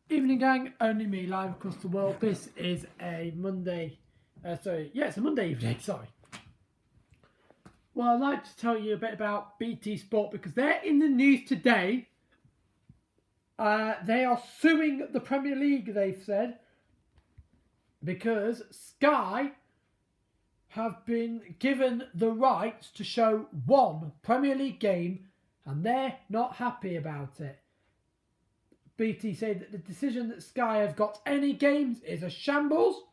Evening gang, only me live across the world. This is a Monday, it's a Monday evening, sorry. Well, I'd like to tell you a bit about BT Sport because they're in the news today. They are suing the Premier League, they've said, because Sky have been given the rights to show one Premier League game and they're not happy about it. BT said that the decision that Sky have got any games is a shambles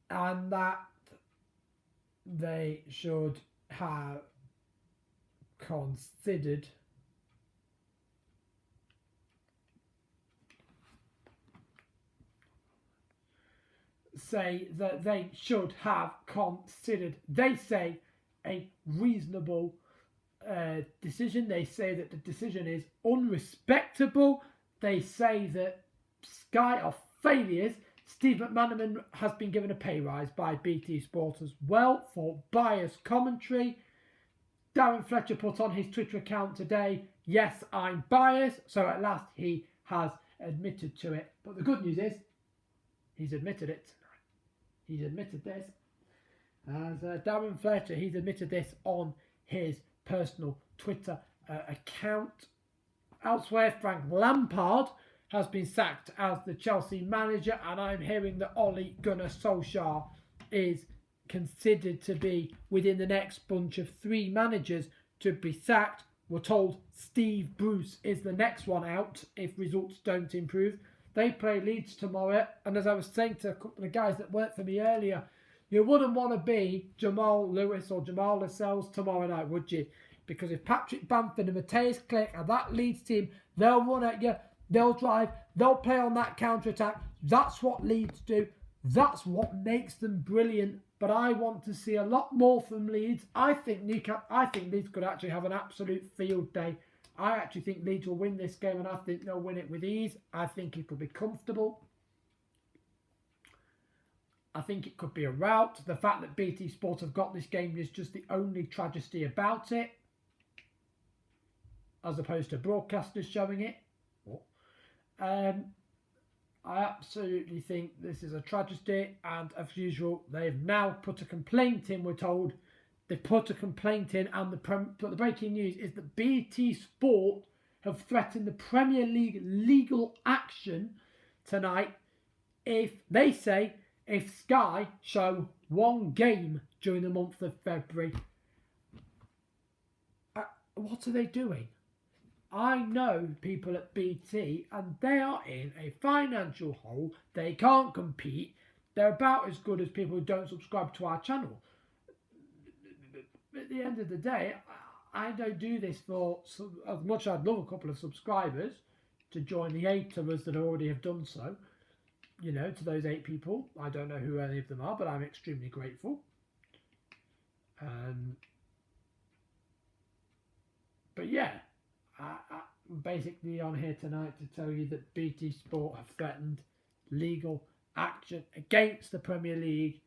and that they should have considered they say, a reasonable decision. They say that the decision is unrespectable. They say that Sky are failures. Steve McManaman has been given a pay rise by BT Sport as well for biased commentary. Darren Fletcher put on his Twitter account today, yes, I'm biased. So at last he has admitted to it. But the good news is, he's admitted it tonight. He's admitted this. As Darren Fletcher, he's admitted this on his personal Twitter account. Elsewhere, Frank Lampard has been sacked as the Chelsea manager, and I'm hearing that Ole Gunnar Solskjaer is considered to be within the next bunch of 3 managers to be sacked. We're told Steve Bruce is the next one out if results don't improve. They play Leeds tomorrow, and as I was saying to a couple of guys that worked for me earlier, you wouldn't want to be Jamal Lewis or Jamal Lascelles tomorrow night, would you? Because if Patrick Bamford and Matthias Clerc and that Leeds team, they'll run at you, they'll drive, they'll play on that counter-attack. That's what Leeds do. That's what makes them brilliant. But I want to see a lot more from Leeds. I think Leeds could actually have an absolute field day. I actually think Leeds will win this game, and I think they'll win it with ease. I think it'll be comfortable. I think it could be a rout. The fact that BT Sport have got this game is just the only tragedy about it, as opposed to broadcasters showing it. I absolutely think this is a tragedy, and as usual, they've now put a complaint in, we're told. They've put a complaint in, and the breaking news is that BT Sport have threatened the Premier League legal action tonight if Sky show one game during the month of February. What are they doing? I know people at BT, and they are in a financial hole. They can't compete. They're about as good as people who don't subscribe to our channel. At the end of the day, I don't do this for, as much as I'd love a couple of subscribers to join the 8 of us that already have done so. You know, to those 8 people, I don't know who any of them are, but I'm extremely grateful. But yeah, I'm basically on here tonight to tell you that BT Sport have threatened legal action against the Premier League,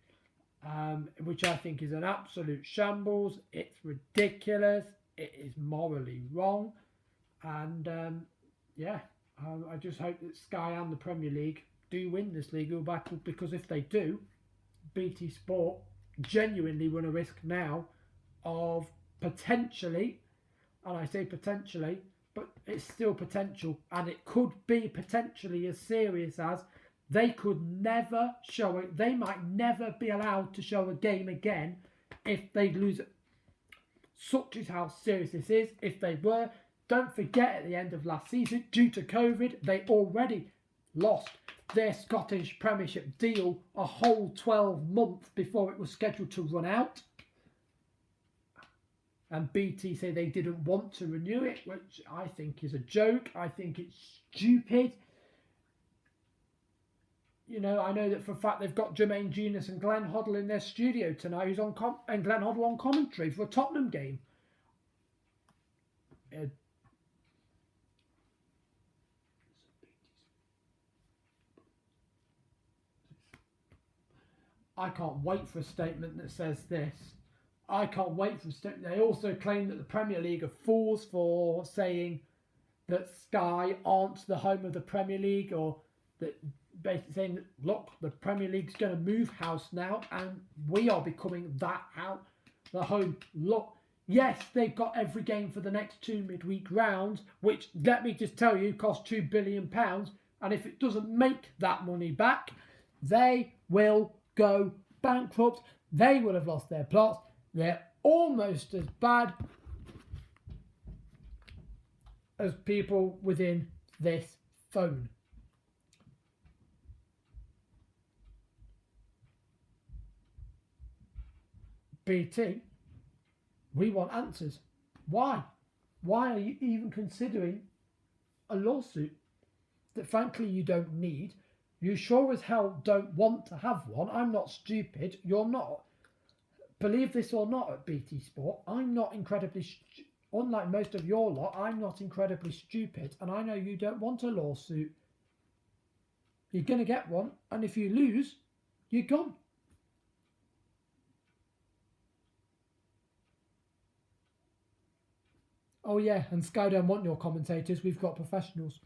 which I think is an absolute shambles. It's ridiculous. It is morally wrong. And I just hope that Sky and the Premier League do win this legal battle, because if they do, BT Sport genuinely run a risk now of potentially, and I say potentially, but it's still potential, and it could be potentially as serious as they could never show it. They might never be allowed to show a game again if they lose it. Such is how serious this is. If they were, don't forget at the end of last season, due to COVID, they already lost their Scottish Premiership deal a whole 12 months before it was scheduled to run out. And BT say they didn't want to renew it, which I think is a joke. I think it's stupid. You know, I know that for a fact they've got Jermaine Genius and Glenn Hoddle in their studio tonight, who's on and Glenn Hoddle on commentary for a Tottenham game. I can't wait for a statement that says this. I can't wait for a statement. They also claim that the Premier League are fools for saying that Sky aren't the home of the Premier League, or that basically saying that, look, the Premier League's going to move house now and we are becoming that out the home. Look, yes, they've got every game for the next 2 midweek rounds, which, let me just tell you, cost £2 billion. And if it doesn't make that money back, they will go bankrupt. They will have lost their plots. They're almost as bad as people within this phone. BT, we want answers. Why? Why are you even considering a lawsuit that frankly you don't need? You sure as hell don't want to have one. I'm not stupid. You're not. Believe this or not, at BT Sport, I'm not incredibly unlike most of your lot, I'm not incredibly stupid, and I know you don't want a lawsuit. You're going to get one, and if you lose, you're gone. Oh yeah, and Sky don't want your commentators, we've got professionals.